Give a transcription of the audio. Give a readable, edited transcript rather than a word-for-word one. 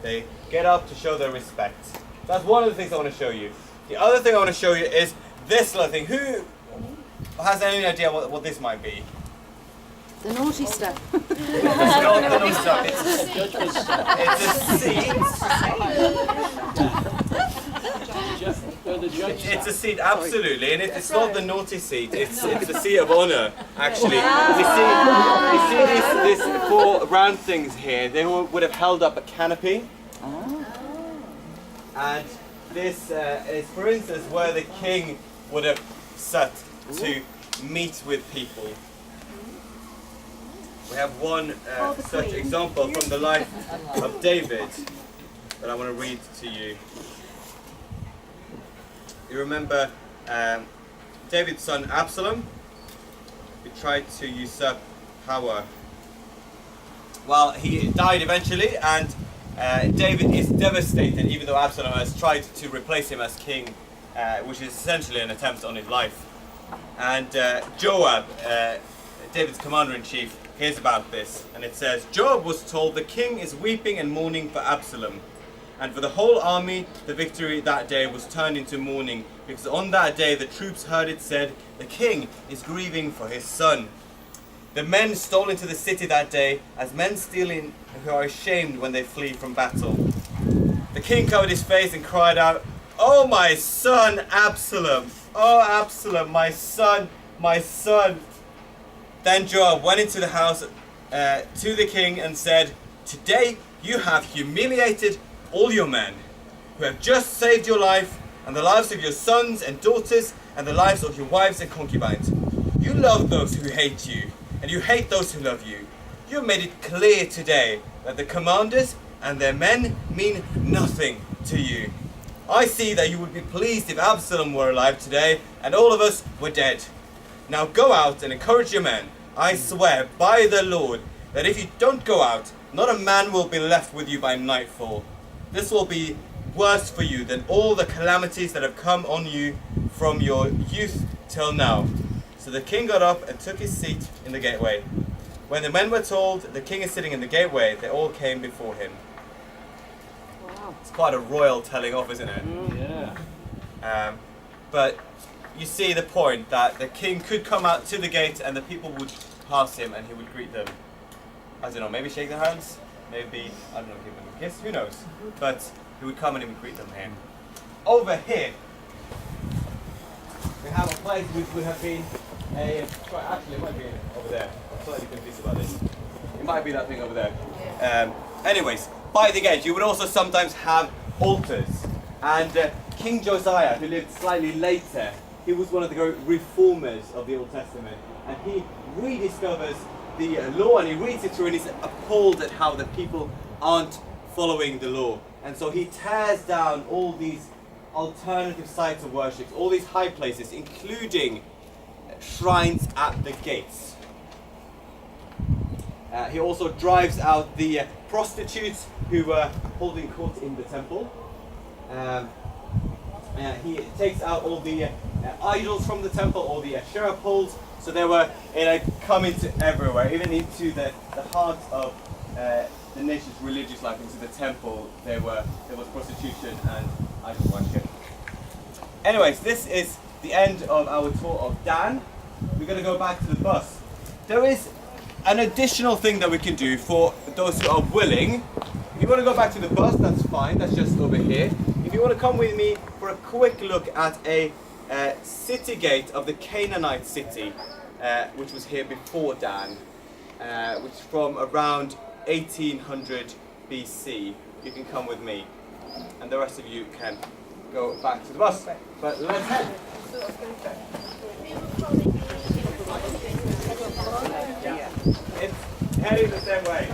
They get up to show their respect. That's one of the things I want to show you. The other thing I want to show you is this little thing. Who has any idea what this might be? The naughty stuff. It's not the naughty stuff. It's a seat, absolutely, and it's not the naughty seat. It's the seat of honor, actually. You see these four round things here. They would have held up a canopy, and this is, for instance, where the king would have sat to meet with people. We have one such example from the life of David that I want to read to you. You remember David's son Absalom, who tried to usurp power. Well, he died eventually, and David is devastated, even though Absalom has tried to replace him as king, which is essentially an attempt on his life. And Joab, David's commander-in-chief, hears about this, and it says, Joab was told, the king is weeping and mourning for Absalom. And for the whole army, the victory that day was turned into mourning, because on that day the troops heard it said, the king is grieving for his son. The men stole into the city that day, as men steal in who are ashamed when they flee from battle. The king covered his face and cried out, "Oh, my son Absalom! Oh, Absalom, my son, my son!" Then Joab went into the house to the king and said, "Today you have humiliated all your men, who have just saved your life, and the lives of your sons and daughters, and the lives of your wives and concubines. You love those who hate you, and you hate those who love you. You have made it clear today that the commanders and their men mean nothing to you. I see that you would be pleased if Absalom were alive today, and all of us were dead. Now go out and encourage your men. I swear by the Lord that if you don't go out, not a man will be left with you by nightfall. This will be worse for you than all the calamities that have come on you from your youth till now." So the king got up and took his seat in the gateway. When the men were told, "The king is sitting in the gateway," they all came before him. Wow. It's quite a royal telling off, isn't it? Yeah. But you see the point that the king could come out to the gate and the people would pass him and he would greet them. I don't know, maybe shake their hands, maybe, I don't know, give them a kiss, who knows? But he would come and he would greet them here. Over here, we have a place which would have been actually it might be over there. I'm slightly confused about this. It might be that thing over there. Anyways, by the gate you would also sometimes have altars. And King Josiah, who lived slightly later, he was one of the great reformers of the Old Testament. And he rediscovers the law and he reads it through and he's appalled at how the people aren't following the law. And so he tears down all these alternative sites of worship, all these high places, including shrines at the gates. He also drives out the prostitutes who were holding court in the temple. He takes out all the idols from the temple, all the Asherah poles. So they were come into everywhere, even into the heart of the nation's religious life, into the temple. There was prostitution and idol worship. Anyways, this is the end of our tour of Dan. We're going to go back to the bus. There is an additional thing that we can do for those who are willing. If you want to go back to the bus, that's fine. That's just over here. If you want to come with me for a quick look at a city gate of the Canaanite city, which was here before Dan, which is from around 1800 BC. You can come with me, and the rest of you can go back to the bus. But let's head. It's heading the same way.